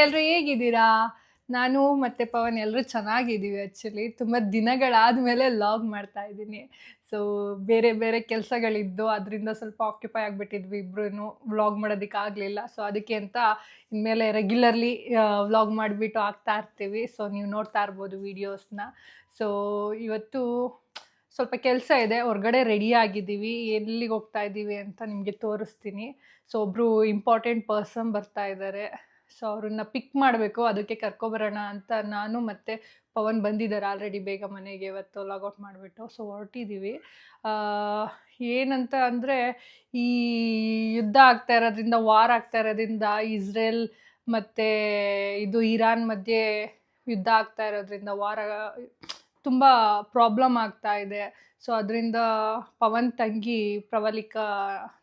ಎಲ್ರು ಹೇಗಿದ್ದೀರಾ? ನಾನು ಮತ್ತೆ ಪವನ್ ಎಲ್ಲರೂ ಚೆನ್ನಾಗಿದ್ದೀವಿ. ಆ್ಯಕ್ಚುಲಿ ತುಂಬ ದಿನಗಳಾದಮೇಲೆ ವ್ಲಾಗ್ ಮಾಡ್ತಾ ಇದ್ದೀನಿ. ಸೊ ಬೇರೆ ಬೇರೆ ಕೆಲಸಗಳಿದ್ದು ಅದರಿಂದ ಸ್ವಲ್ಪ ಆಕ್ಯುಪೈ ಆಗಿಬಿಟ್ಟಿದ್ವಿ ಇಬ್ಬರೂ, ವ್ಲಾಗ್ ಮಾಡೋದಕ್ಕಾಗಲಿಲ್ಲ. ಸೊ ಅದಕ್ಕೆ ಅಂತ ಇನ್ಮೇಲೆ ರೆಗ್ಯುಲರ್ಲಿ ವ್ಲಾಗ್ ಮಾಡಿಬಿಟ್ಟು ಹಾಕ್ತಾ ಇರ್ತೀವಿ. ಸೊ ನೀವು ನೋಡ್ತಾ ಇರ್ಬೋದು ವೀಡಿಯೋಸ್ನ. ಸೊ ಇವತ್ತು ಸ್ವಲ್ಪ ಕೆಲಸ ಇದೆ, ಹೊರಗಡೆ ರೆಡಿ ಆಗಿದ್ದೀವಿ, ಎಲ್ಲಿಗೆ ಹೋಗ್ತಾ ಇದ್ದೀವಿ ಅಂತ ನಿಮಗೆ ತೋರಿಸ್ತೀನಿ. ಸೊ ಒಬ್ಬರು ಇಂಪಾರ್ಟೆಂಟ್ ಪರ್ಸನ್ ಬರ್ತಾ ಇದ್ದಾರೆ. ಸೊ ಅವ್ರನ್ನ ಪಿಕ್ ಮಾಡಬೇಕು, ಅದಕ್ಕೆ ಕರ್ಕೊಬರೋಣ ಅಂತ ನಾನು ಮತ್ತು ಪವನ್ ಬಂದಿದ್ದಾರೆ ಆಲ್ರೆಡಿ ಬೇಗ ಮನೆಗೆ ಇವತ್ತು ಲಾಗೌಟ್ ಮಾಡಿಬಿಟ್ಟು. ಸೊ ಹೊರಟಿದ್ದೀವಿ. ಏನಂತ ಅಂದರೆ ಈ ಯುದ್ಧ ಆಗ್ತಾ ಇರೋದ್ರಿಂದ, ವಾರ್ ಆಗ್ತಾ ಇರೋದ್ರಿಂದ, ಇಸ್ರೇಲ್ ಮತ್ತು ಇದು ಇರಾನ್ ಮಧ್ಯೆ ಯುದ್ಧ ಆಗ್ತಾ ಇರೋದ್ರಿಂದ ತುಂಬ ಪ್ರಾಬ್ಲಮ್ ಆಗ್ತಾ ಇದೆ. ಸೊ ಅದರಿಂದ ಪವನ್ ತಂಗಿ ಪ್ರವಲಿಕಾ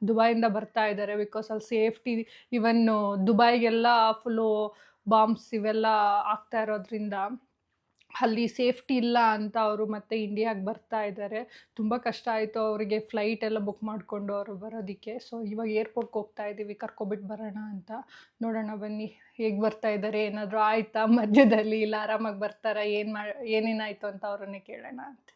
ದುಬೈಯಿಂದ ಬರ್ತಾ ಇದ್ದಾರೆ. ಬಿಕಾಸ್ ಅಲ್ಲಿ ಸೇಫ್ಟಿ, ಇವನ್ ದುಬೈಗೆಲ್ಲ ಫುಲ್ಲು ಬಾಂಬ್ಸ್ ಇವೆಲ್ಲ ಆಗ್ತಾ ಇರೋದ್ರಿಂದ ಅಲ್ಲಿ ಸೇಫ್ಟಿ ಇಲ್ಲ ಅಂತ ಅವರು ಮತ್ತೆ ಇಂಡಿಯಾಗೆ ಬರ್ತಾ ಇದ್ದಾರೆ. ತುಂಬ ಕಷ್ಟ ಆಯಿತು ಅವರಿಗೆ, ಫ್ಲೈಟ್ ಎಲ್ಲ ಬುಕ್ ಮಾಡಿಕೊಂಡು ಅವರು ಬರೋದಕ್ಕೆ. ಸೊ ಇವಾಗ ಏರ್ಪೋರ್ಟ್ಗೆ ಹೋಗ್ತಾ ಇದ್ದೀವಿ, ಕರ್ಕೊಬಿಟ್ಟು ಬರೋಣ ಅಂತ. ನೋಡೋಣ ಬನ್ನಿ ಹೇಗೆ ಬರ್ತಾ ಇದ್ದಾರೆ, ಏನಾದರೂ ಆಯಿತಾ ಮಧ್ಯದಲ್ಲಿ, ಇಲ್ಲ ಆರಾಮಾಗಿ ಬರ್ತಾರಾ, ಏನೇನಾಯಿತು ಅಂತ ಅವರನ್ನೇ ಕೇಳೋಣ ಅಂತ.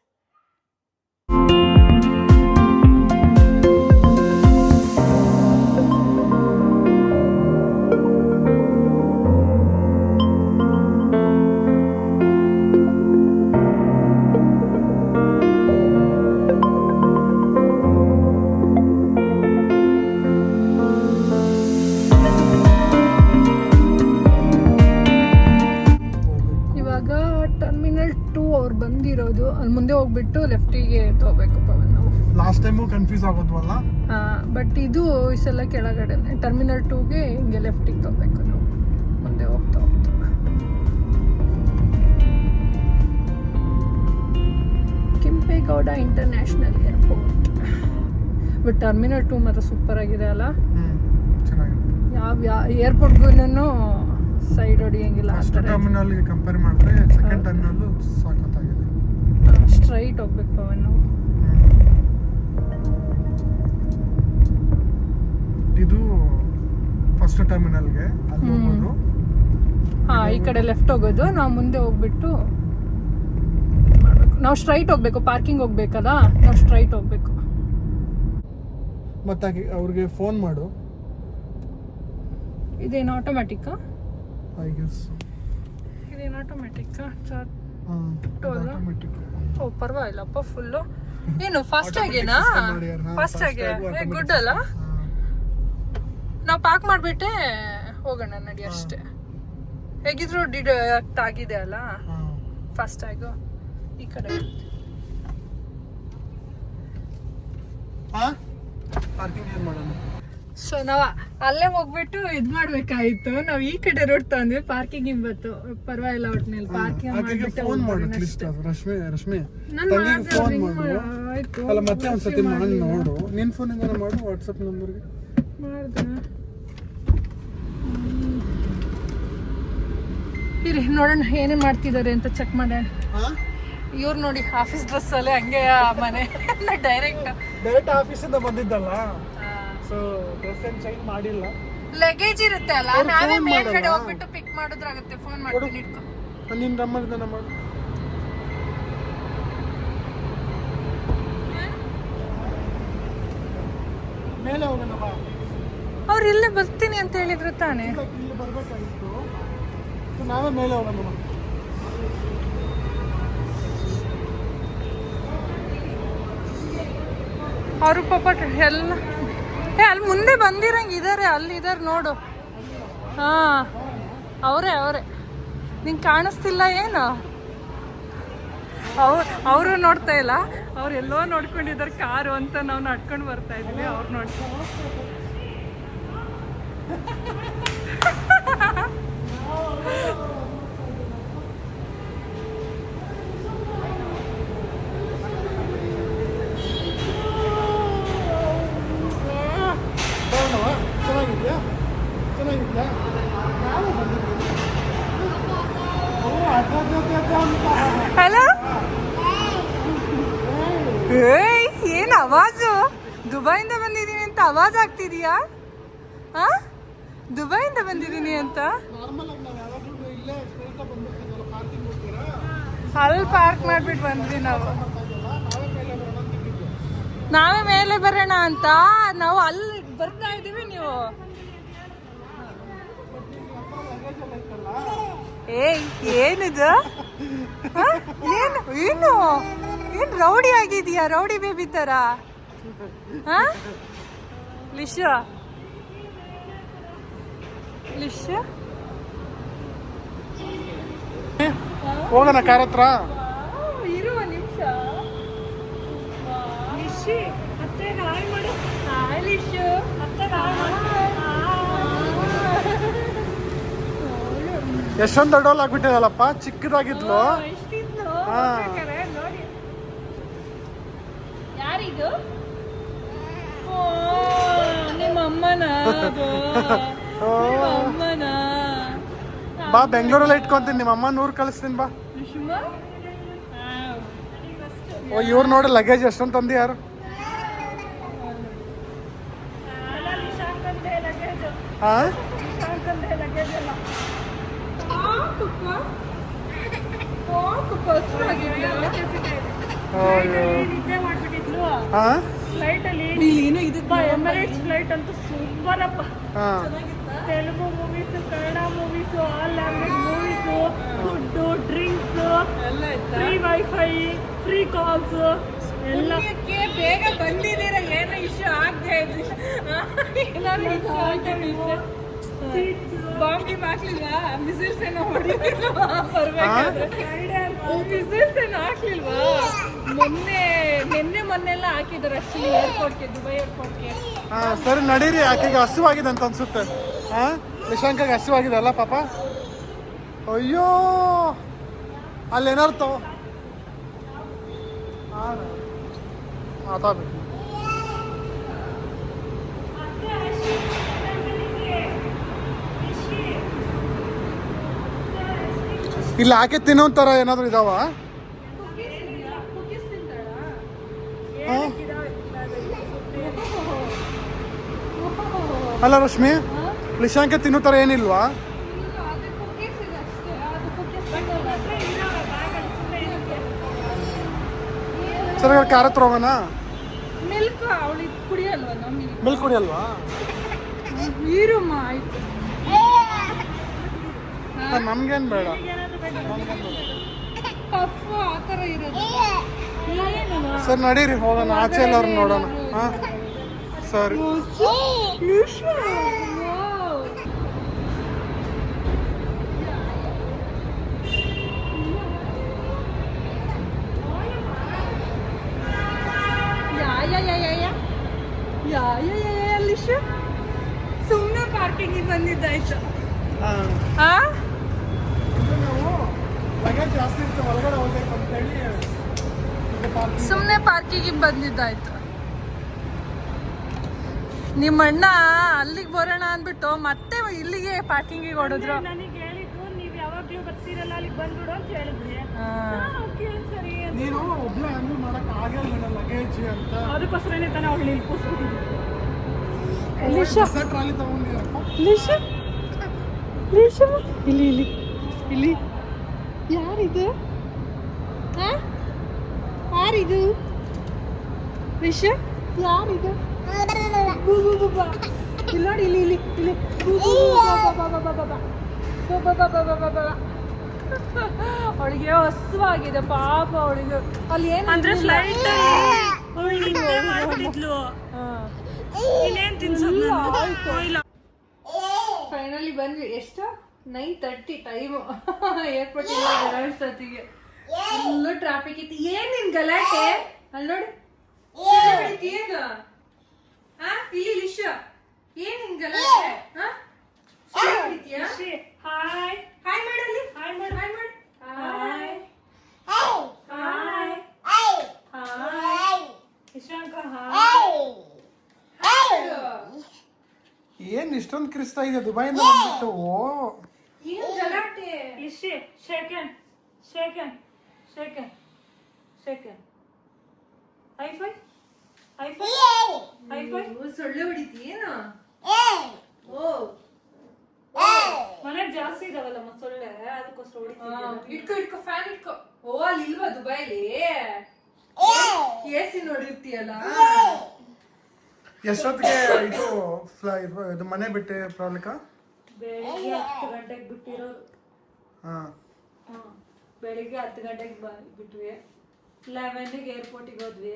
ಟರ್ಮಿನಲ್ 2 ಅವ್ರು ಬಂದಿರೋದು, ಅಲ್ಲಿ ಮುಂದೆ ಹೋಗ್ಬಿಟ್ಟು ಲೆಫ್ಟಿಗೆ ತಗೋಬೇಕು ಪವನ್. ನಾವು ಲಾಸ್ಟ್ ಟೈಮು ಕನ್ಫ್ಯೂಸ್ ಆಗೋದ್ವಲ್ಲ. ಬಟ್ ಇದು ಈ ಸಲ ಕೆಳಗಡೆ ಟರ್ಮಿನಲ್ 2ಗೆ ಹಿಂಗೆ ಲೆಫ್ಟಿಗೆ ತಗೋಬೇಕು ನಾವು, ಮುಂದೆ ಹೋಗ್ತಾ ಹೋಗ್ತಾ. Kempegowda international airport. But terminal 2 ಮಾತ್ರ ಸೂಪರ್ ಆಗಿದೆ ಅಲ್ಲ. ಯಾವ ಏರ್ಪೋರ್ಟ್ಗೂ ಸೈಡ್ ಹೊಡಿಯಂಗಿಲ್ಲ. ಫಸ್ಟ್ ಟರ್ಮಿನಲ್ಗೆ ಕಂಪೇರ್ ಮಾಡಿದ್ರೆ ಸೆಕೆಂಡ್ ಟರ್ಮಿನಲ್ ಸಾಕತ್ತಾಗಿದೆ. ಸ್ಟ್ರೈಟ್ ಹೋಗ್ಬೇಕು ಪವನ್ ನಾವು. ಇದು ಫಸ್ಟ್ ಟರ್ಮಿನಲ್ಗೆ ಅಲ್ಲಿ ಹೋಗೋದು. ಈ ಕಡೆ ಲೆಫ್ಟ್ ಹೋಗೋದು, ನಾವು ಮುಂದೆ ಹೋಗ್ಬಿಟ್ಟು ಮಾಡಬೇಕು. ನಾವು ಸ್ಟ್ರೈಟ್ ಹೋಗ್ಬೇಕು, ಪಾರ್ಕಿಂಗ್ ಹೋಗ್ಬೇಕಲ್ಲ, ನಾವು ಸ್ಟ್ರೈಟ್ ಹೋಗ್ಬೇಕು. ಮತ್ತೆ ಅವ್ರಿಗೆ ಫೋನ್ ಮಾಡು. ಇದೇನು ಆಟೋಮ್ಯಾಟಿಕ್ಕಾ? ಐ ಗೆಸ್ ಇದೇನು ಆಟೋಮ್ಯಾಟಿಕ್ಕಾ? ಆಟೋಮ್ಯಾಟಿಕ್. ಓ ಪರವಾಗಿಲ್ಲಪ್ಪ, ಫುಲ್ಲು ಏನು ಫಾಸ್ಟ್ ಆಗೇನಾ? ಫಾಸ್ಟ್ ಆಗಿ ಗುಡ್ ಅಲ್ಲ. ನಾವು ಪಾರ್ಕ್ ಮಾಡಿಬಿಟ್ಟೆ ಹೋಗೋಣ ನಡಿ ಅಷ್ಟೇ. ಹೇಗಿದ್ರು ಡಿಡಕ್ಟ್ ಆಗಿದೆ ಅಲ್ಲ ಫಾಸ್ಟ್ ಆಗು. ಈ ಕಡೆ ಪಾರ್ಕಿಂಗ್ ಏನು ಮಾಡೋಣ? ಸೊ ನಾವು ಅಲ್ಲೇ ಹೋಗ್ಬಿಟ್ಟು ಇದ್ ಮಾಡ್ಬೇಕಾಯ್ತು. ನಾವು ಈ ಕಡೆ ರೋಡ್ ತಗೊಂಡ್ವಿ, ಪಾರ್ಕಿಂಗ್ ಇವತ್ತು ಪರವಾಗಿಲ್ಲ. ಒಟ್ಟಿನಲ್ಲಿ ಪಾರ್ಕಿಂಗ್ ಮಾಡಿಬಿಟ್ಟು ಫೋನ್ ಮಾಡು ಅಟ್ಲೀಸ್ಟ್. ರಶ್ಮಿ ತಂಗಿಗೆ ಫೋನ್ ಮಾಡು. ಅಲ್ಲ ಮತ್ತೆ ಒಂದ್ಸತಿ ಮಾಡಿ ನೋಡು. ನಿನ್ನ ಫೋನಿಂದ ಮಾಡು, ವಾಟ್ಸಪ್ ನಂಬರ್ಗೆ ಮಾಡ್ದೆ. ಇರಿ ನೋಡೋಣ ಏನೇನು ಮಾಡ್ತಿದ್ದಾರೆ ಅಂತ ಚೆಕ್ ಮಾಡೋಣ. ಇವ್ರು ನೋಡಿ ಆಫೀಸ್ ಡ್ರೆಸ್ ಅಲ್ಲೇ ಹಂಗೆ ಮನೆ ಡೈರೆಕ್ಟ್ ಆಫೀಸಿಂದ ಬಂದಿದ್ದಲ್ಲ. ಸೊ ಡ್ರೆಸ್ ಏನು ಚೇಂಜ್ ಮಾಡಿಲ್ಲ. ಲಗೇಜ್ ಇರುತ್ತೆ ಅಲ್ಲ, ನಾವೇ ಮೇಲ್ಗಡೆ ಹೋಗ್ಬಿಟ್ಟು ಪಿಕ್ ಮಾಡೋದ್ರಾಗುತ್ತೆ. ಫೋನ್ ಮಾಡ್ತೀನಿ, ಇಟ್ಕೊ. ನಿನ್ನ ನಂಬರ್ನ ಮಾಡು. ಮೇಲೆ ಹೋಗೋಣ ಬಾ. ಅವ್ರು ಇಲ್ಲೇ ಬರ್ತೀನಿ ಅಂತ ಹೇಳಿದ್ರು ತಾನೇ. ಇಲ್ಲಿ ಬರ್ಬೇಕಾಗಿತ್ತು, ನಾವೇ ಮೇಲೆ ಹೋಗೋಣ. ಅವರು ಪಾಪ ಎಲ್ಲ ಅಲ್ಲಿ ಮುಂದೆ ಬಂದಿರಂಗೆ ಇದ್ದಾರೆ, ಅಲ್ಲಿದ್ದಾರೆ ನೋಡು. ಹಾಂ ಅವರೇ ನಿಂಗೆ ಕಾಣಿಸ್ತಿಲ್ಲ ಏನು? ಅವರು ನೋಡ್ತಾ ಇಲ್ಲ, ಅವ್ರು ಎಲ್ಲೋ ನೋಡ್ಕೊಂಡಿದ್ದಾರೆ ಕಾರು ಅಂತ. ನಾವು ನಡ್ಕೊಂಡು ಬರ್ತಾ ಇದ್ದೀವಿ, ಅವ್ರು ನೋಡ್ತಾರೆ. ಚೆನ್ನಾಗಿದ್ಯಾ? ಹಲೋ, ಏನು ಅವಾಜು? ದುಬೈಯಿಂದ ಬಂದಿದ್ದೀನಿ ಅಂತ ಅವಾಜ್ ಆಗ್ತಿದೀಯಾ? ದುಬೈಯಿಂದ ಬಂದಿದ್ದೀನಿ ಅಂತ. ನಾರ್ಮಲ್ ಆಗಿ ನಾವು ಯಾವಾಗಲೂ ಇಲ್ಲೇ ಸ್ಟ್ರೈಟ್ ಬಂದ್ಬಿಡ್ತೀವಲ್ಲ, ಪಾರ್ಕಿಂಗ್ ಹೋಗ್ತೀರಾ, ಅಲ್ಲಿ ಪಾರ್ಕ್ ಮಾಡ್ಬಿಟ್ಟು ಬಂದ್ವಿ ನಾವು. ನಾವೇ ಮೇಲೆ ಬರೋಣ ಅಂತ ನಾವು ಅಲ್ಲಿ ಬರ್ತಾ ಇದೀವಿ. ನೀವು ಏಯ್ ಏನಿದು? ಏನು ಏನು ಏನ್ ರೌಡಿ ಆಗಿದೀಯಾ? ರೌಡಿ ಬೇಬಿ ತರ. ಲಿಶು ಲಿಶು ಹೋಗೋಣ ಕಾರ್ ಹತ್ರ. ಇರುವ ನಿಮಿಷ. ಲಿಶಿ ಅತ್ತೆಗೆ ಹಾಯ್ ಮಾಡು. ಹಾಯ್ ಲಿಶು. ಅತ್ತೆಗೆ ಹಾಯ್ ಮಾಡು. ಎಷ್ಟೊಂದು ದೊಡ್ಡವಲ್ಲ ಆಗ್ಬಿಟ್ಟಿದಲ್ಲಪ್ಪ, ಚಿಕ್ಕದಾಗಿದ್ಲು. ನೋಡಿ ಯಾರಿದು? ನಿಮ್ಮ ಅಮ್ಮನ ಅಮ್ಮನ. ಬಾ ಬೆಂಗಳೂರಲ್ಲಿ ಇಟ್ಕೊಂತೀನಿ, ನಿಮ್ಮ ಅಮ್ಮ ನೂರು ಕಳಿಸ್ತೀನಿ ಬಾ. ಓ ಇವ್ರು ನೋಡಿ ಲಗೇಜ್ ಎಷ್ಟೊಂದು ತಂದಿ ಯಾರು? ಹಾ ಫ್ಲೈಟ್ ಅಲ್ಲಿ ಎಮಿರೇಟ್ಸ್ ಫ್ಲೈಟ್ ಅಂತೂ ಸೂಪರ್ ಅಪ್ಪ. Telugu movies, Kannada movies, all language movies, food, drinks, free wifi, free calls ಎಲ್ಲ. ಬೇಗ ಬಂದಿದ್ದೀರ, ಏನೋ ಇಶ್ಯೂ ಆಗದೆ ಇದ್ರಿ. ಬಾಂಬ್ ಗಿಮ್ ಹಾಕ್ಲಿಲ್ವಾ? ಮಿಸೈಲ್ಸ್ ಏನೋ ಹೊಡಿಲಿಲ್ವಾ ಬರ್ಬೇಕಾದ್ರೆ? ಮಿಸೈಲ್ಸ್ ಏನೋ ಹಾಕ್ಲಿಲ್ವಾ? ಮೊನ್ನೆಲ್ಲ ಹಾಕಿದ್ದಾರೆ ಆಕ್ಚುಲಿ ಏರ್ಪೋರ್ಟ್ಗೆ, ದುಬೈ ಏರ್ಪೋರ್ಟ್ಗೆ. ಸರಿ ನಡೀರಿ, ಆಕೆಗೆ ಹಸುವಾಗಿದೆ ಅಂತ ಅನ್ಸುತ್ತೆ. ನಿಶಾಂಕಾಗ ಹಸುವಾಗಿದೆ ಅಲ್ಲ ಪಾಪ. ಅಯ್ಯೋ ಅಲ್ಲೇನಾರು ತಗೋ ಮಾತಾಡ್ಬೇಕು. ಇಲ್ಲ ಆಕೆ ತಿನ್ನೋ ಥರ ಏನಾದರೂ ಇದಾವ? ಅಲ್ಲ ರಶ್ಮಿ, ಲಿಶಾಂಕ ತಿನ್ನೋ ಥರ ಏನಿಲ್ವಾ? ಸರಿ ಕಾರ್ ಹತ್ರ ಹೋಗೋಣ. ಮಿಲ್ಕ್ ಅವಳಿಗೆ ಕುಡಿಯಲ್ವಾ? ಮಿಲ್ಕ್ ಕುಡಿಯಲ್ವಾ? ಈರುಮ್ಮ ಆಯ್ತು, ನಮ್ಗೇನು ಬೇಡ. ಪಫ್ ಆ ಥರ ಇರೋದು. ಸರಿ ನಡೀರಿ ಹೋಗೋಣ, ಆಚೆ ಎಲ್ಲರೂ ನೋಡೋಣ. ಹಾಂ ಸರಿ. ಸುಮ್ಮನೆ ಪಾರ್ಕಿಂಗ್ ಬಂದಿದ್ದಾಯ್ತು. ಲಗೇಜ್ ಜಾಸ್ತಿ ಇತ್ತು, ಒಳಗಡೆ ಹೋಗ್ಬೇಕು ಅಂತೇಳಿ ಸುಮ್ಮನೆ ಪಾರ್ಕಿಂಗ್ ಬಂದಿದ್ದಾಯ್ತು. ನಿಮ್ಮ ಅಣ್ಣ ಅಲ್ಲಿಗೆ ಬರೋಣ ಅಂದ್ಬಿಟ್ಟು ಮತ್ತೆ ಇಲ್ಲಿಗೆ ಪಾರ್ಕಿಂಗಿಗೆ ಹೊಡೆದ್ರು. ನನಗೆ ಹೇಳಿದ್ರು ನೀವು ಯಾವಾಗ್ಲೂ ಬರ್ತೀರಲ್ಲ ಅಲ್ಲಿಗೆ ಬಂದ್ಬಿಡು ಅಂತ ಹೇಳಿದ್ರಿ. ಸರಿ ನೀನು ಒಬ್ಳೆ ಹ್ಯಾಂಡಲ್ ಮಾಡಕ್ ಆಗಲ್ಲ ಲಗೇಜ್ ಅಂತ, ಅದಕ್ಕೋಸ್ಕರನೇ ತಾನೇ ಅವಳು ಇಲ್ಲಿ ಕೂರಿಸ್ಬಿಟ್ಟಿದ್ದು. ಟ್ರಾಲಿ ತಗೊಂಡಿರಪ್ಪ. ಇಲ್ಲಿ ಇಲ್ಲಿ ಇಲ್ಲಿ ಯಾರಿದು? ಯಾರಿದು? ರಿಷ ಯಾರಿದು? ಇಲ್ಲಿ ನೋಡಿ, ಇಲ್ಲಿ ಇಲ್ಲಿ ಇಲ್ಲಿ ಅವಳಿಗೆ ಹಸುವಾಗಿದೆ ಪಾಪ. ಅವಳಿಗೆ ಅಲ್ಲಿ ಏನು ಅಂದ್ರೆ ಫ್ಲೈಟ್ ಮಾಡ್ತಿದ್ಲು. ಇನ್ನೇನ್ ತಿನ್ಸೋದು? ಫೈನಲಿ ಬಂದ್ವಿ. ಎಷ್ಟು? 9:30 ಟೈಮು. ಏರ್ಪೋರ್ಟ್ ಇಂದ ಬರೋಷ್ಟೊತ್ತಿಗೆ ಫುಲ್ಲು ಟ್ರಾಫಿಕ್ ಇತ್ತು. ಏನ್ ನಿನ್ ಗಲಾಟೆ? ಅಲ್ಲಿ ನೋಡಿ ಏನು? ಇಲ್ಲಿ ಲಿಶ ಏನ್ ನಿನ್ ಗಲಾಟೆ? ಹಾಯ್ ಹಾಯ್ ಮಾಡಲ್ಲಿ. ಹಾಯ್ ಮಾಡು. ಹಾಯ್ ಮಾಡಿ. Hi hi Nishanka hi. ಏನ್ ಇಷ್ಟೊಂದು ಕ್ರಿಸ್ತಾ ಇದೆ ದುಬೈಯಿಂದ ಬಂದ್ಬಿಟ್ಟು? ಏನ್ ಗಲಾಟೆ? ಇಷ್ಟೇ ಶೇಕನ್ ಶೇಕನ್ ಶೇಕನ್ ಶೇಕನ್. High five high five high five. ಸೊಳ್ಳೆ ಹೊಡಿತೀಯೇನು? ಓ ಹೊಡಿತಾವಲ್ಲಮ್ಮ ಸೊಳ್ಳೆ ಅದಕ್ಕೋಸ್ಕರ ಹೊಡಿತೀವಿ. ಇಟ್ಕೋ ಫ್ಯಾನ್ ಇಟ್ಕೋ. ಓ ಅಲ್ಲಿ ಇಲ್ವಾ ದುಬೈಲಿ AC ನೋಡಿರ್ತೀಯಲ್ಲ. ಎಷ್ಟೊತ್ತಿಗೆ ಇದು ಮನೆ ಬಿಟ್ಟೆ ಪ್ರಾಬ್ಲಿಕಾ? ಬೆಳಿಗ್ಗೆ 10 ಗಂಟೆಗೆ ಬಿಟ್ಟಿರೋದು. ಬೆಳಿಗ್ಗೆ 10 ಗಂಟೆಗೆ ಬಿಟ್ವಿ. 11ಗೆ ಏರ್ಪೋರ್ಟಿಗೆ ಹೋದ್ವಿ.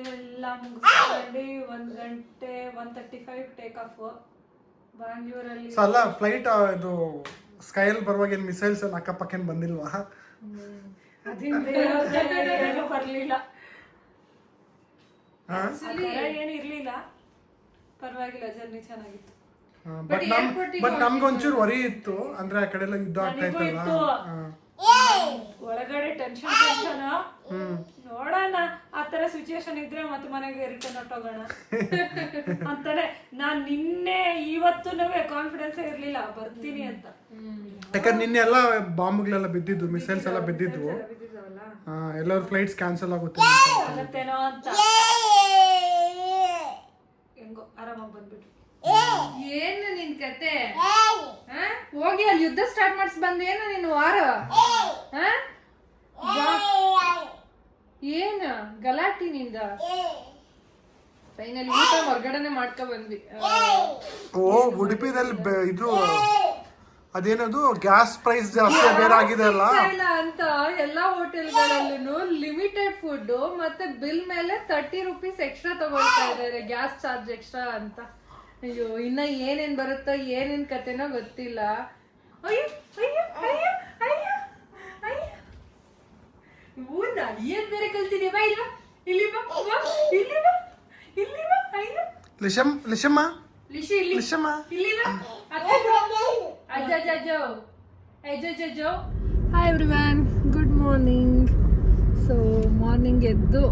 ಎಲ್ಲ ಮುಗಿಸ್ಕೊಂಡು 1 ಗಂಟೆ 1:35 ಟೇಕ್ ಆಫ್. ಬ್ಯಾಂಗ್ಳೂರಲ್ಲಿ ಅಲ್ಲ ಫ್ಲೈಟ್ ಇದು ಸ್ಕೈಲ್ ಬರುವಾಗ ಏನು ಮಿಸೈಲ್ಸ್ ಏನು ಅಕ್ಕಪಕ್ಕೇನು ಬಂದಿಲ್ವಾ? ಅದಿಂದ ಏನು ಬರಲಿಲ್ಲ, ಏನು ಇರಲಿಲ್ಲ. ಪರವಾಗಿಲ್ಲ, ಜರ್ನಿ ಚೆನ್ನಾಗಿತ್ತು. ಬಟ್ ನಮ್ಗೊಂಚೂರು ವರಿ ಇತ್ತು, ಅಂದ್ರೆ ಆ ಕಡೆ ಎಲ್ಲ ಯುದ್ಧ ಆಗ್ತಾ ಇತ್ತಲ್ಲ. ಒಳಗಡೆ ಟೆನ್ಷನ್ ನೋಡೋಣ, ಆ ತರ ಸಿಚುಯೇಷನ್ ಇದ್ರೆ ಮತ್ತೆ ಮನೆಗೆ ರಿಟರ್ನ್ ಹೊಟ್ಟೋಗೋಣ ಅಂತಾನೆ. ನಾನ್ ನಿನ್ನೆ ಇವತ್ತು ಕಾನ್ಫಿಡೆನ್ಸ್ ಇರ್ಲಿಲ್ಲ ಬರ್ತೀನಿ ಅಂತ. ಯಾಕಂದ್ರೆ ನಿನ್ನೆ ಎಲ್ಲ ಬಾಂಬ್ಗಳೆಲ್ಲ ಬಿದ್ದಿದ್ದು, ಮಿಸೈಲ್ಸ್ ಎಲ್ಲ ಬಿದ್ದಿದ್ವು. ಎಲ್ಲರೂ ಫ್ಲೈಟ್ಸ್ ಕ್ಯಾನ್ಸಲ್ ಆಗುತ್ತೇನೋ ಅಂತ. ಹೆಂಗೋ ಆರಾಮಾಗಿ ಬಂದ್ಬಿಟ್ಟು. ಏನು ನಿನ್ ಕತೆ? ಹೋಗಿ ಅಲ್ಲಿ ಯುದ್ಧ ಸ್ಟಾರ್ಟ್ ಮಾಡಿಸ್ ಬಂದೇನು ನೀನು ವಾರ? ಏನ ಗಲಾಟಿ ನಿಂದ? ಫೈನಲಿ ಊಟ ಹೊರಗಡೆನೆ ಮಾಡ್ಕೊ ಬಂದ್ವಿ. ಉಡುಪಿದಲ್ಲಿ ಇದು ಅದೇನದು ಗ್ಯಾಸ್ ಪ್ರೈಸ್ ಜಾಸ್ತಿ ಬೇರೆ ಆಗಿದೆ ಅಲ್ಲ ಅಂತ ಎಲ್ಲಾ ಹೋಟೆಲ್ಗಳಲ್ಲೂ ಲಿಮಿಟೆಡ್ ಫುಡ್ ಮತ್ತೆ ಬಿಲ್ ಮೇಲೆ 30 ರೂಪೀಸ್ ಎಕ್ಸ್ಟ್ರಾ ತಗೊಳ್ತಾ ಇದಾರೆ, ಗ್ಯಾಸ್ ಚಾರ್ಜ್ ಎಕ್ಸ್ಟ್ರಾ ಅಂತ. ಅಯ್ಯೋ, ಇನ್ನ ಏನೇನ್ ಬರುತ್ತೋ ಏನೇನ್ ಕತೆನೋ ಗೊತ್ತಿಲ್ಲ. ಅಯ್ಯೋ ಅಯ್ಯೋ ಅಯ್ಯೋ ಅಯ್ಯೋ ಅಯ್ಯೋ, ಊರ್ನ ಏನ್ ಬೇರೆ ಕಲ್ತಿದ್ಯಾ? ಬಾ ಇಲ್ಲ, ಇಲ್ಲಿ ಬಾ, ಇಲ್ಲಿ ಬಾ, ಇಲ್ಲಿ ಬಾ. ಅಯ್ಯೋ ಲಿಶಮ್ಮ ಲಿಶಿ ಇಲ್ಲಿ ಲಿಶಮ್ಮ ಇಲ್ಲಿ ಬಾ. Hi everyone, good morning. So morning ಎದ್ದು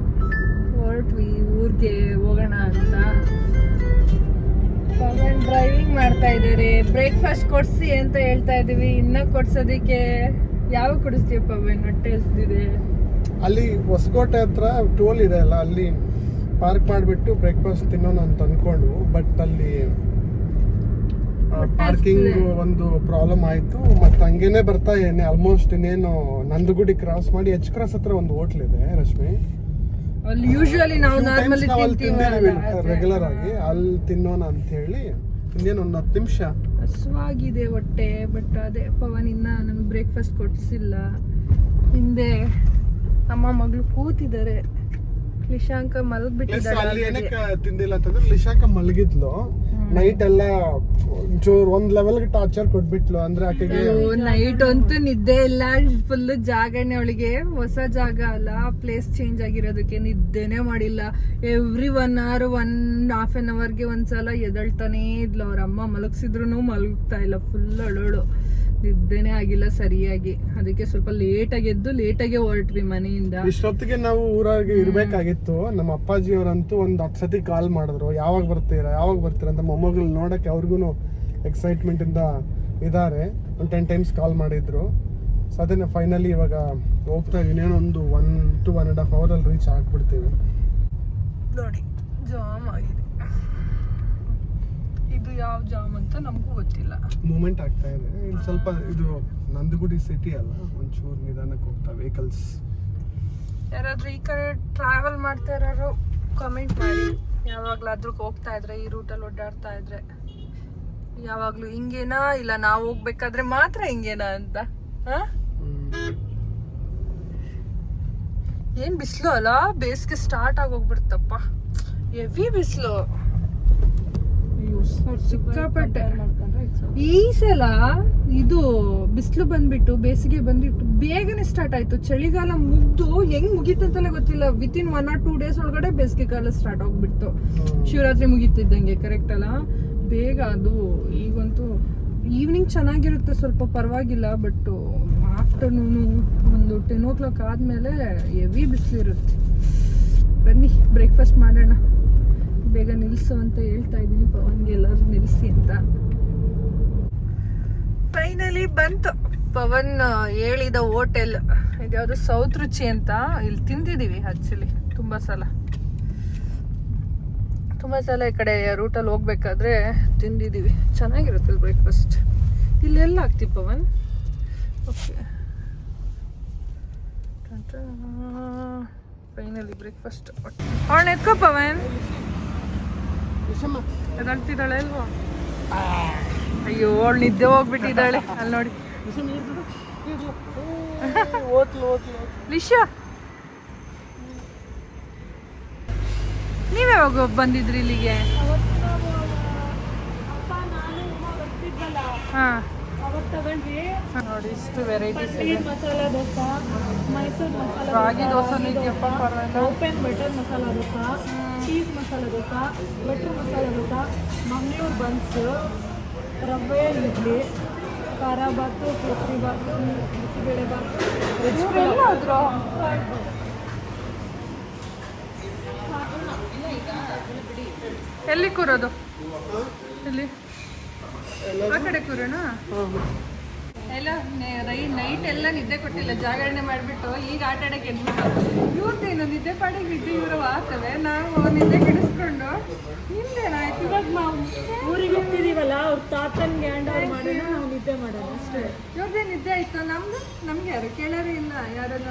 ಹೊರಟ್ವಿ ಊರಿಗೆ ಹೋಗೋಣ ಅಂತ. ಪವನ್ ಡ್ರೈವಿಂಗ್ ಮಾಡ್ತಾ ಇದ್ದಾರೆ. ಬ್ರೇಕ್ಫಾಸ್ಟ್ ಕೊಡ್ಸಿ ಅಂತ ಹೇಳ್ತಾ ಇದೀವಿ, ಇನ್ನ ಕೊಡ್ಸೋದಿಕ್ಕೆ ಯಾವ ಕೊಡಿಸ್ತೀವಿ ಪವನ್? ಹೊಟ್ಟೆ ಹಸ್ದಿದೆ. ಅಲ್ಲಿ ಹೊಸಕೋಟೆ ಹತ್ರ ಟೋಲ್ ಇದೆ ಅಲ್ಲ, ಅಲ್ಲಿ ಪಾರ್ಕ್ ಮಾಡಿಬಿಟ್ಟು ಬ್ರೇಕ್ಫಾಸ್ಟ್ ತಿನ್ನೋಣ ಅಂತ ಅನ್ಕೊಂಡು, ಬಟ್ ಅಲ್ಲಿ ಪಾರ್ಕಿಂಗ್ ಒಂದು ಪ್ರಾಬ್ಲಮ್ ಆಯ್ತು. ಮತ್ತೆ ಹಂಗೇನೆ ಬರ್ತಾ ಏನೇ ಆಲ್ಮೋಸ್ಟ್ ಇನ್ನೇನು ನಂದಗುಡಿ ಕ್ರಾಸ್ ಮಾಡಿ ಎಚ್ ಕ್ರಾಸ್ ಹತ್ರ ಒಂದು ಹೋಟ್ಲ್ ಇದೆ ರಶ್ಮಿ. ಅಲ್ಲಿ ಯೂಶುವಲಿ ನಾವು ನಾರ್ಮಲಿ ರೆಗ್ಯುಲರ್ ಆಗಿ ಅಲ್ಲಿ ತಿನ್ನೋಣ ಅಂತ ಹೇಳಿ ಇನ್ನೇನು ಒಂದು 10 ನಿಮಿಷ. ಹಸುವಾಗಿದೆ ಹೊಟ್ಟೆ, ಬಟ್ ಅದೇ ಪವನ್ ಇನ್ನ ನಮಗೆ ಬ್ರೇಕ್ಫಾಸ್ಟ್ ಕೊಡ್ಸಿಲ್ಲ. ಹಿಂದೆ ನಮ್ಮ ಮಗಳು ಕೂತಿದ್ದಾರೆ, ಲಿಶಾಂಕ ಅಲ್ಲಿ ಏನಕ್ಕೆ ತಿಂದಿಲ್ಲ ಅಂತಂದ್ರೆ ಲಿಶಾಂಕ ಮಲಗಿದ್ಲು ನೈಟ್ ಎಲ್ಲ ಜೋರ್ ಒಂದ್ ಲೆವೆಲ್ಗೆ ಟಾರ್ಚರ್ ಕೊಟ್ಬಿಟ್ಲು. ಅಂದ್ರೆ ಆಕೆಗೆ ನೈಟ್ ಅಂತೂ ನಿದ್ದೆ ಇಲ್ಲ, ಫುಲ್ ಜಾಗರಣೆ. ಅವಳಿಗೆ ಹೊಸ ಜಾಗ ಅಲ್ಲ, ಪ್ಲೇಸ್ ಚೇಂಜ್ ಆಗಿರೋದಕ್ಕೆ ನಿದ್ದೆನೆ ಮಾಡಿಲ್ಲ. ಎವ್ರಿ 1 hour 1.5 an hourಗೆ ಒಂದ್ಸಲ ಎದಳ್ತಾನೇ ಇದ್ಲು. ಅವ್ರ ಅಮ್ಮ ಮಲಗಿಸಿದ್ರು ಮಲಗ್ತಾ ಇಲ್ಲ, ಫುಲ್ ಅಳೋಳು. ನಿದ್ದೆನೆ ಆಗಿಲ್ಲ ಸರಿಯಾಗಿ. ಅದಕ್ಕೆ ಸ್ವಲ್ಪ ಲೇಟಾಗಿ ಎದ್ದು ಲೇಟಾಗೆ ಹೊರಟ್ವಿ ಮನೆಯಿಂದ. ಇಷ್ಟೊತ್ತಿಗೆ ನಾವು ಊರಾಗೆ ಇರ್ಬೇಕಾಗಿತ್ತು. ನಮ್ಮ ಅಪ್ಪಾಜಿ ಅವರಂತೂ ಒಂದ್ 10 ಸತಿ ಕಾಲ್ ಮಾಡಿದ್ರು, ಯಾವಾಗ ಬರ್ತೀರಾ ಅಂತ. ಮೊಮ್ಮಗಳು ನೋಡಕ್ಕೆ ಅವ್ರಿಗೂ ಎಕ್ಸೈಟ್ಮೆಂಟ್ ಇಂದ ಇದಾರೆ. ಒಂದು 10 times ಕಾಲ್ ಮಾಡಿದ್ರು. ಸೊ ಅದನ್ನ ಫೈನಲಿ ಇವಾಗ ಹೋಗ್ತಾ ಇದೀನಿ. ಒಂದು 1 to 1.5 hour ಅಲ್ಲಿ ರೀಚ್ ಆಗ್ಬಿಡ್ತೀವಿ. ನೋಡಿ ಜಾಮ್ ಆಗಿದೆ. ಇದು ಯಾವ ಜಾಮ್ ಅಂತ ನಮಗೂ ಗೊತ್ತಿಲ್ಲ. ಮೂವ್ಮೆಂಟ್ ಆಗ್ತಾ ಇದೆ ಇಲ್ಲಿ ಸ್ವಲ್ಪ. ಇದು ನಂದಗುಡಿ ಸಿಟಿ ಅಲ್ಲ, ಒಂಚೂರು ನಿಧಾನಕ್ಕೆ ಹೋಗ್ತಾ ವೆಹಿಕಲ್ಸ್. ಯಾರಾದ್ರೂ ಈ ಕಡೆ ಟ್ರಾವೆಲ್ ಮಾಡ್ತಾ ಇರೋರು ಕಮೆಂಟ್ ಮಾಡಿ. ಯಾವಾಗ್ಲಾದ್ರೂ ಹೋಗ್ತಾ ಇದ್ರೆ ಈ ರೂಟಲ್ಲಿ ಓಡಾಡ್ತಾ ಇದ್ರೆ ಯಾವಾಗ್ಲೂ ಹಿಂಗೇನಾ, ಇಲ್ಲ ನಾವು ಹೋಗ್ಬೇಕಾದ್ರೆ ಮಾತ್ರ ಹಿಂಗೇನಾ ಅಂತ. ಏನ್ ಬಿಸಿಲು ಅಲ್ಲ, ಬೇಸಿಗೆ ಸ್ಟಾರ್ಟ್ ಆಗೋಗ್ಬಿಡ್ತಪ್ಪ. ಹೆವಿ ಬಿಸಿಲು, ಸಿಕ್ಕಾಪಟ್ಟೆ. ಈ ಸಲ ಇದು ಬಿಸಿಲು ಬಂದ್ಬಿಟ್ಟು ಬೇಸಿಗೆ ಬಂದ್ಬಿಟ್ಟು ಬೇಗನೆ ಸ್ಟಾರ್ಟ್ ಆಯ್ತು. ಚಳಿಗಾಲ ಮುಗ್ದು ಹೆಂಗ್ ಮುಗೀತಂತಲೇ ಗೊತ್ತಿಲ್ಲ. ವಿತಿನ್ 1 or 2 days ಒಳಗಡೆ ಬೇಸಿಗೆ ಕಾಲ ಸ್ಟಾರ್ಟ್ ಆಗ್ಬಿಡ್ತು. ಶಿವರಾತ್ರಿ ಮುಗೀತಿದ್ದಂಗೆ ಕರೆಕ್ಟ್ ಅಲ್ಲ, ಬೇಗ ಅದು. ಈಗಂತೂ ಈವ್ನಿಂಗ್ ಚೆನ್ನಾಗಿರುತ್ತೆ, ಸ್ವಲ್ಪ ಪರವಾಗಿಲ್ಲ. ಬಟ್ ಆಫ್ಟರ್ನೂನು ಒಂದು 10 o'clock ಆದ್ಮೇಲೆ ಹೆವಿ ಬಿಸಿಲಿರುತ್ತೆ. ಬನ್ನಿ ಬ್ರೇಕ್ಫಾಸ್ಟ್ ಮಾಡೋಣ. ಬೇಗ ನಿಲ್ಸು ಅಂತ ಹೇಳ್ತಾ ಇದ್ದೀನಿ ಪವನ್ಗೆ, ಎಲ್ಲರೂ ನಿಲ್ಲಿಸಿ ಅಂತ. ಫೈನಲಿ ಬಂತು ಪವನ್ ಹೇಳಿದ ಹೋಟೆಲ್. ಇದ್ಯಾವುದು ಸೌತ್ ರುಚಿ ಅಂತ. ಇಲ್ಲಿ ತಿಂದಿದ್ದೀವಿ ಆ್ಯಕ್ಚುಲಿ ತುಂಬ ಸಲ ಈ ಕಡೆ ರೂಟಲ್ಲಿ ಹೋಗ್ಬೇಕಾದ್ರೆ ತಿಂದಿದ್ದೀವಿ. ಚೆನ್ನಾಗಿರುತ್ತೆ ಬ್ರೇಕ್ಫಾಸ್ಟ್. ಇಲ್ಲೆಲ್ಲ ಹಾಕ್ತಿ ಪವನ್. Okay, finally breakfast. ಅವಳು ಎತ್ಕೋ ಪವನ್. ಎದಳ್ತಿದ್ದಾಳೆ ಅಲ್ವಾ? ಅಯ್ಯೋ ಅವಳು ನಿದ್ದೆ ಹೋಗ್ಬಿಟ್ಟಿದ್ದಾಳೆ. ಅಲ್ಲಿ ನೋಡಿ ಲಿಶಾ, ನೀವೇ ಯಾವಾಗ ಬಂದಿದ್ರಿ ಇಲ್ಲಿಗೆ? ಹಾಂ ನೋಡಿ ಇಷ್ಟು ವೆರೈಟೀಸ್ ಇದೆ. ಮಸಾಲಾ ದೋಸೆ, ಮೈಸೂರು ಮಸಾಲಾ, ರಾಗಿ ದೋಸೆನೂ ಇದೆಯಪ್ಪ, ಪರವಾಗಿಲ್ಲ. Open butter masala dosa, cheese masala dosa, butter masala dosa, Mangaluru buns, ರವೆ ಇಡ್ಲಿ, ಖಾರ ಬಾತು, ಕೇಸರಿ ಬಾತು, ಬಿಸಿಬೇಳೆ ಬಾತು. ಎಲ್ಲಿ ಕೂರೋದು? ಇಲ್ಲಿ ಆ ಕಡೆ ಕೂರೋಣ. ಎಲ್ಲ ನೈಟ್ ಎಲ್ಲ ನಿದ್ದೆ ಕೊಟ್ಟಿಲ್ಲ, ಜಾಗರಣೆ ಮಾಡಿಬಿಟ್ಟು ಈಗ ಆಟ ಆಡಕ್ಕೆ ಎದ್ಬಿಟ್ಟು ಇವ್ರದ್ದೇನು ನಿದ್ದೆ ಪಾಡಿಗೆ ನಿದ್ದೆ ಇವರು ಆಗ್ತವೆ. ನಾವು ನಿದ್ದೆ ಕೆಡಿಸ್ಕೊಂಡು ನಿಮ್ದೇನಾಯ್ತು? ಇವಾಗ ನಾವು ಊರಿಗೆ ಹೋಗ್ತಿದೀವಲ್ಲ, ಅವ್ರ ತಾತನ್ಗೆ ಹ್ಯಾಂಡ್ ಓವರ್ ಮಾಡಿ ನಾವು ನಿದ್ದೆ ಮಾಡೋಣ ಅಷ್ಟೇ. ಇವ್ರದ್ದೇ ನಿದ್ದೆ ಆಯ್ತು, ನಮ್ಗೆ ಯಾರು ಕೇಳೋರೇ ಇಲ್ಲ ಯಾರನ್ನ.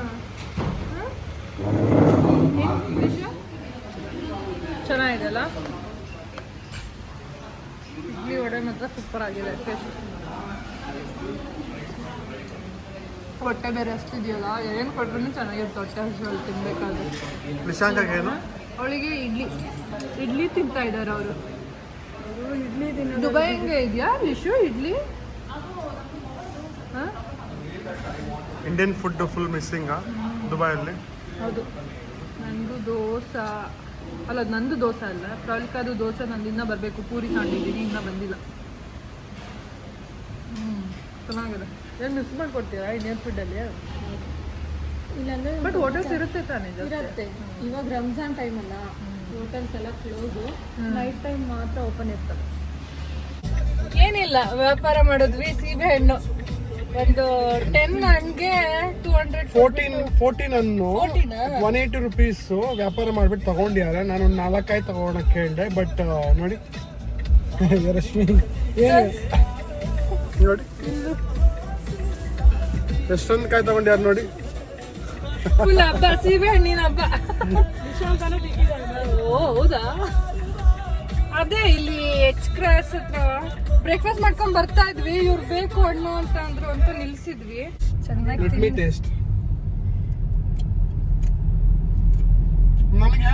ಚೆನ್ನಾಗಿದೆ ಅಲ್ಲ ಇಡ್ಲಿ ವಡೆ ಮಾತ್ರ ಸೂಪರ್ ಆಗಿದೆ ಟೇಸ್ಟ್. ಹೊಟ್ಟೆ ಬೇರೆ ಅಷ್ಟಿದೆಯಲ್ಲ, ಏನು ಕೊಟ್ರೂ ಚೆನ್ನಾಗಿರುತ್ತೆ ಹೊಟ್ಟೆ ಹಸಿವಲ್ಲಿ ತಿನ್ಬೇಕಾದ್ರೆ. ಏನು ಅವಳಿಗೆ ಇಡ್ಲಿ ತಿಂತಾ ಇದ್ದಾರೆ ಅವರು. ಇಡ್ಲಿ ತಿನ್ನೋದು ದುಬೈ ಹೆಂಗೆ ಇದೆಯಾ ಲಿಶು ಇಡ್ಲಿ? ಹಾಂ, ಇಂಡಿಯನ್ ಫುಡ್ ಫುಲ್ ಮಿಸ್ಸಿಂಗಾ ದುಬೈಯಲ್ಲಿ? ಹೌದು. ನಂದು ದೋಸೆ ಅಲ್ಲ, ನಂದು ದೋಸೆ ಅಲ್ಲ, ಪ್ರವಳಿಕಾದು ದೋಸೆ ನಂದು ಇನ್ನೂ ಬರಬೇಕು. ಪೂರಿ ತಗೊಂಡಿದ್ದೀನಿ, ಇನ್ನೂ ಬಂದಿಲ್ಲ. ಚೆನ್ನಾಗಿದೆ. ಏನು ಮಿಸ್ ಮಾಡ್ಕೊಡ್ತೀರಾ ಇಂಡಿಯನ್ ಫುಡ್ಡಲ್ಲಿ? ಇಲ್ಲಾಂದ್ರೆ ಬಟ್ ಹೋಟೆಲ್ಸ್ ಇರುತ್ತೆ ತಾನೇ? ಇರುತ್ತೆ. ಇವಾಗ ರಂಜಾನ್ ಟೈಮ್ ಅಲ್ಲ, ಹೋಟೆಲ್ಸ್ ಎಲ್ಲ ಕ್ಲೋಸು, ನೈಟ್ ಟೈಮ್ ಮಾತ್ರ ಓಪನ್ ಇರ್ತದೆ. ಏನಿಲ್ಲ, ವ್ಯಾಪಾರ ಮಾಡಿದ್ವಿ. ಸೀಬೆ ಹಣ್ಣು ಒಂದು 10 ಹಣ್ಣಿಗೆ 200. 14 ಅನ್ನು 180 ರುಪೀಸ್ ವ್ಯಾಪಾರ ಮಾಡ್ಬಿಟ್ಟು ತಗೊಂಡಿದ್ದಾರೆ. ನಾನು ಒಂದು 4 ತಗೊಳಕ್ ಹೇಳಿದೆ, ಬಟ್ ನೋಡಿ ರಶ್ಮಿ ನೋಡಿ ಎಷ್ಟೊಂದು ಕಾಯಿ ತಗೊಂಡ್ಯಾರ ನೋಡಿ. ಫುಲ್ ಹಬ್ಬ, ಸೀಬೆ ಹಣ್ಣಿನ ಹಬ್ಬ. ಓ ಹೌದಾ? ಅದೇ ಇಲ್ಲಿ ಎಚ್ ಕ್ರಾಸ್ ಹತ್ರ ಬ್ರೇಕ್ಫಾಸ್ಟ್ ಮಾಡ್ಕೊಂಡ್ ಬರ್ತಾ ಇದ್ವಿ. ಇವ್ರು ಬೇಕು ಹಣ್ಣು ಅಂತ ಅಂದ್ರು ಅಂತ ನಿಲ್ಸಿದ್ವಿ. ಚೆನ್ನಾಗಿ ಟೇಸ್ಟ್ ನನಗೆ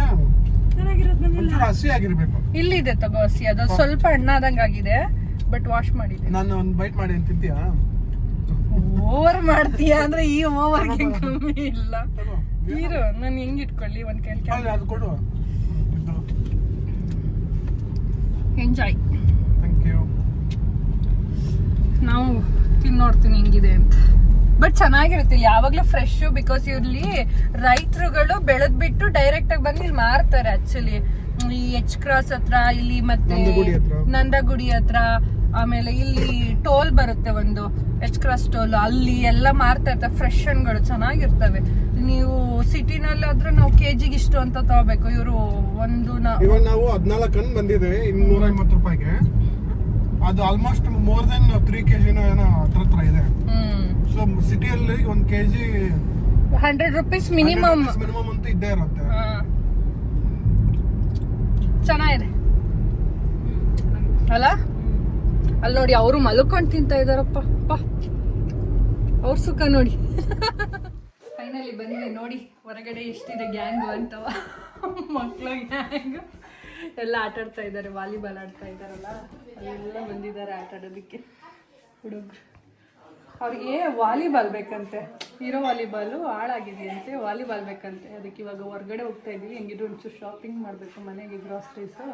ಒಂಚೂರು ಹಸಿ ಆಗಿರ್ಬೇಕು. ಇಲ್ಲಿದೆ ತಗೋ ಹಸಿ, ಅದು ಸ್ವಲ್ಪ ಹಣ್ಣಾದಂಗ ಆಗಿದೆ, ಬಟ್ ವಾಶ್ ಮಾಡಿದೆ. ನಾನು ಒಂದು ಬೈಟ್ ಮಾಡಿ ತಿಂತೀಯಾ? ಓವರ್ ಮಾಡ್ತೀಯಾ ಅಂದ್ರೆ ಈ ಓವರ್ಗೆ ಕಮ್ಮಿ ಇಲ್ಲ. ಇರು, ನಾನು ಹೆಂಗ್ ಇಟ್ಕೊಳ್ಳಿ ಒಂದ್ ಕೈಲಿ. ಅದು ಕೊಡು. ಎಂಜಾಯ್. Thank you. ನಾವು ತಿನ್ನೋಡ್ತೀನಿ ಹೆಂಗಿದೆ ಅಂತ. ಬಟ್ ಚೆನ್ನಾಗಿರುತ್ತೆ ಇಲ್ಲಿ ಯಾವಾಗ್ಲೂ ಫ್ರೆಶ್, ಬಿಕಾಸ್ ಇಲ್ಲಿ ರೈತರುಗಳು ಬೆಳೆದ್ಬಿಟ್ಟು ಡೈರೆಕ್ಟ್ ಆಗಿ ಬಂದು ಇಲ್ಲಿ ಮಾರ್ತಾರೆ. ಆಕ್ಚುಲಿ ಈ ಎಚ್ ಕ್ರಾಸ್ ಹತ್ರ ಇಲ್ಲಿ ಮತ್ತೆ ನಂದಗುಡಿ ಹತ್ರ, ಆಮೇಲೆ ಇಲ್ಲಿ ಟೋಲ್ ಬರುತ್ತೆ ಒಂದು ಎಚ್ ಕ್ರಾಸ್ ಟೋಲ್, ಅಲ್ಲಿ ಎಲ್ಲ ಮಾರ್ತಾ ಇರ್ತಾರೆ ಫ್ರೆಶ್ ಹಣ್ಣುಗಳು, ಚೆನ್ನಾಗಿರ್ತವೆ. ನೀವು ಸಿಟಿನಲ್ಲಾದ್ರೂ ನಾವು ಕೆಜಿಗೆ ಇಷ್ಟು ಅಂತ ತಗೋಬೇಕು. ಇವರು ಒಂದು ಇವಾಗ ನಾವು 14 ಹಣ್ಣು ಬಂದಿದೆ 250 ರೂಪಾಯಿಗೆ. ಅದು ಆಲ್ಮೋಸ್ಟ್ ಮೋರ್ ದೆನ್ 3 kg ಏನೋ ಹತ್ರ ಇದೆ. ಸೊ ಸಿಟಿಯಲ್ಲಿ 1 kg 100 ರೂಪೀಸ್ ಮಿನಿಮಮ್ ಅಂತೂ ಇದ್ದೇ ಇರುತ್ತೆ. ಚೆನ್ನಾಗಿದೆ ಅಲ್ಲ? ಅಲ್ಲಿ ನೋಡಿ ಅವರು ಮಲ್ಕೊಂಡು ತಿಂತಾ ಇದಾರಪ್ಪ, ಅವ್ರ ಸುಖ ನೋಡಿ. ಫೈನಲಿ ಬಂದ್ವಿ ನೋಡಿ ಹೊರಗಡೆ ಎಷ್ಟಿದೆ ಗ್ಯಾಂಗು ಅಂತವ. ಮಕ್ಕಳು ಗ್ಯಾಂಗ್ ಎಲ್ಲ ಆಟ ಆಡ್ತಾ ಇದ್ದಾರೆ, ವಾಲಿಬಾಲ್ ಆಡ್ತಾ ಇದ್ದಾರಲ್ಲ, ಎಲ್ಲ ಬಂದಿದ್ದಾರೆ ಆಟ ಆಡೋದಕ್ಕೆ ಹುಡುಗರು. ಅವ್ರಿಗೆ ವಾಲಿಬಾಲ್ ಬೇಕಂತೆ, ಹೀರೋ ವಾಲಿಬಾಲು ಹಾಳಾಗಿದೆಯಂತೆ, ವಾಲಿಬಾಲ್ ಬೇಕಂತೆ. ಅದಕ್ಕೆ ಇವಾಗ ಹೊರಗಡೆ ಹೋಗ್ತಾ ಇದ್ದೀವಿ. ಹೆಂಗಿದ್ರು ಒಂಚೂರು ಶಾಪಿಂಗ್ ಮಾಡಬೇಕು ಮನೆಗೆ, ಗ್ರಾಸರೀಸು,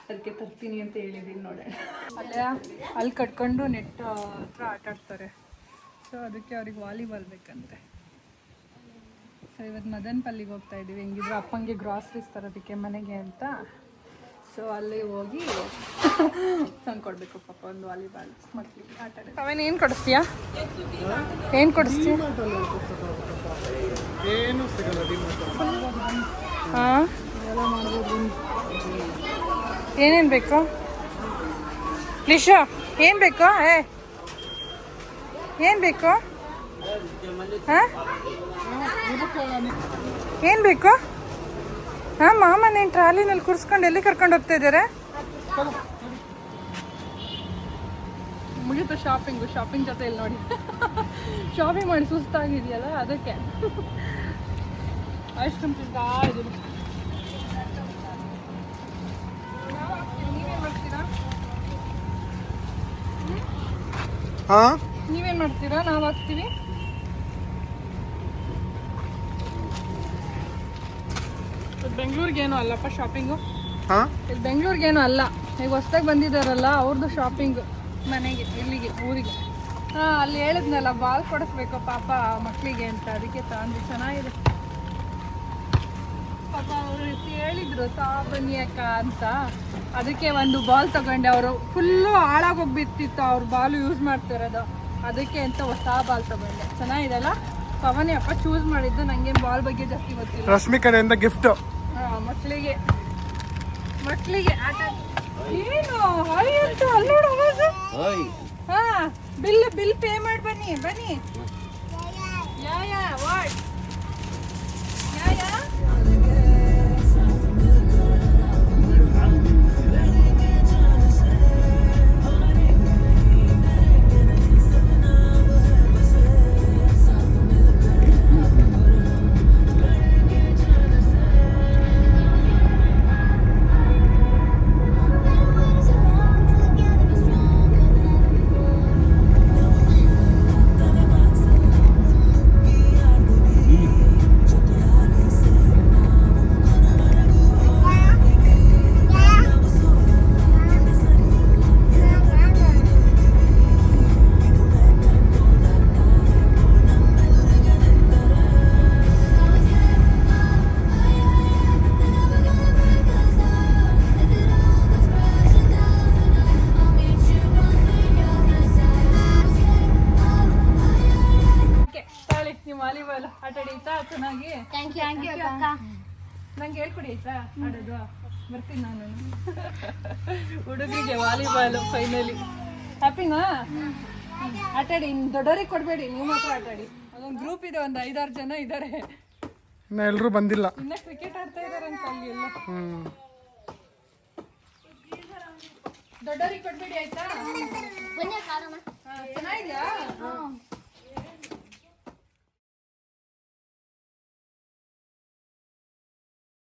ಅದಕ್ಕೆ ತರ್ತೀನಿ ಅಂತ ಹೇಳಿದ್ದೀನಿ. ನೋಡೋಣ. ಅಲ್ಲಿ ಕಟ್ಕೊಂಡು ನೆಟ್ ಹತ್ರ ಆಟ ಆಡ್ತಾರೆ. ಸೊ ಅದಕ್ಕೆ ಅವ್ರಿಗೆ ವಾಲಿಬಾಲ್ ಬೇಕಂತೆ. ಸೊ ಇವತ್ತು ಮದನಪಲ್ಲಿಗೆ ಹೋಗ್ತಾ ಇದ್ದೀವಿ. ಹೆಂಗಿದ್ರು ಅಪ್ಪಂಗೆ ಗ್ರಾಸರೀಸ್ ತರೋದಕ್ಕೆ ಮನೆಗೆ ಅಂತ. ಸೊ ಅಲ್ಲಿ ಹೋಗಿ ತಂದ್ಕೊಡ್ಬೇಕು ಪಾಪ ಒಂದು ವಾಲಿಬಾಲ್ ಮಕ್ಕಳಿಗೆ ಆಟ ಆಡೋದು. ಅವೇನು ಏನು ಕೊಡಿಸ್ತೀಯಾ? ಏನು ಕೊಡಿಸ್ತೀಯ? ಏನು ಸಿಗಲ್ಲ. ಹಾಂ, ಏನೇನು ಬೇಕು ಲಿಶಾ? ಏನು ಬೇಕು? ಏನು ಬೇಕು ಹಾಂ ಏನು ಬೇಕು ಹಾಂ ಮಾಮ ನೀನು ಟ್ರಾಲಿನಲ್ಲಿ ಕೂರಿಸ್ಕೊಂಡು ಎಲ್ಲಿ ಕರ್ಕೊಂಡು ಹೋಗ್ತಾ ಇದ್ದಾರೆ ಮುಗೀತು ಶಾಪಿಂಗ್ ಜೊತೆ ಇಲ್ಲಿ ನೋಡಿ ಶಾಪಿಂಗ್ ಮಾಡಿ ಸುಸ್ತಾಗಿದೆಯಲ್ಲ ಅದಕ್ಕೆ ಐಸ್ ಕ್ರೀಮ್ ತಿಂತಾ ಇದ್ದೀನಿ ನೀವೇನು ಮಾಡ್ತೀರಾ ಹಾಂ ನೀವೇನು ಮಾಡ್ತೀರಾ ನಾವು ಹಾಕ್ತೀವಿ ಬೆಂಗಳೂರಿಗೇನು ಅಲ್ಲಪ್ಪ ಶಾಪಿಂಗು ಹಾಂ ಇಲ್ಲಿ ಬೆಂಗಳೂರಿಗೇನು ಅಲ್ಲ ಈಗ ಹೊಸ್ದಾಗಿ ಬಂದಿದ್ದಾರಲ್ಲ ಅವ್ರದ್ದು ಶಾಪಿಂಗ್ ಮನೆಗೆ ಇಲ್ಲಿಗೆ ಊರಿಗೆ ಹಾಂ ಅಲ್ಲಿ ಹೇಳಿದ್ನಲ್ಲ ಬಾಲ್ ಕೊಡಿಸ್ಬೇಕು ಪಾಪ ಮಕ್ಕಳಿಗೆ ಅಂತ ಅದಕ್ಕೆ ತಂದು ಚೆನ್ನಾಗಿದೆ ಪಾಪ ಅವರು ಹೇಳಿದ್ರು ಬನ್ನಿ ಅಕ್ಕ ಅಂತ ಅದಕ್ಕೆ ಒಂದು ಬಾಲ್ ತಗೊಂಡೆ ಅವರು ಫುಲ್ಲು ಹಾಳಾಗೋಗ್ಬಿಟ್ಟಿತ್ತು ಅವ್ರು ಬಾಲು ಯೂಸ್ ಮಾಡ್ತಿರೋದು ಅದಕ್ಕೆ ಅಂತ ಹೊಸ ಬಾಲ್ ತಗೊಂಡೆ ಚೆನ್ನಾಗಿದೆಲ್ಲ ಪವನೇ ಅಪ್ಪ ಚೂಸ್ ಮಾಡಿದ್ದು ನನಗೇನು ಬಾಲ್ ಬಗ್ಗೆ ಜಾಸ್ತಿ ಗೊತ್ತಿಲ್ಲ ರಶ್ಮಿ ಕಡೆಯಿಂದ ಗಿಫ್ಟ್ ಮಕ್ಕಳಿಗೆ ಆಟ ಏನು ಆಯ್ತು ಅಲ್ಲಿ ನೋಡು ಹಾ ಬಿಲ್ ಪೇ ಮಾಡಿ ಬನ್ನಿ ಯಾ ವಾಟ್ ಯಾ ವಾಲಿಬಾಲ್ ಆಟ ಆಡೀತಾ ಚೆನ್ನಾಗಿ ನಂಗೆ ಹೇಳ್ಕೊಡಿ ಆಯ್ತಾ ಆಡೋದು ಬರ್ತೀನಿ ನಾನು ಹುಡುಗರಿಗೆ ವಾಲಿಬಾಲ್ ಫೈನಲಿ ಹ್ಯಾಪಿನಾ ಆಟ ಆಡಿ ಇನ್ನು ದೊಡ್ಡವ್ರಿಗೆ ಕೊಡಬೇಡಿ ನೀವು ಮಾತ್ರ ಆಟ ಆಡಿ ಅದೊಂದು ಗ್ರೂಪ್ ಇದೆ ಒಂದು 5-6 ಜನ ಇದ್ದಾರೆ ಇನ್ನು ಎಲ್ಲರೂ ಬಂದಿಲ್ಲ ಇನ್ನ ಕ್ರಿಕೆಟ್ ಆಡ್ತಾ ಇದ್ದಾರೆ ಅಂತ ಅಲ್ಲಿ ಎಲ್ಲ ದೊಡ್ಡವ್ರಿಗೆ ಕೊಡಬೇಡಿ ಆಯ್ತಾ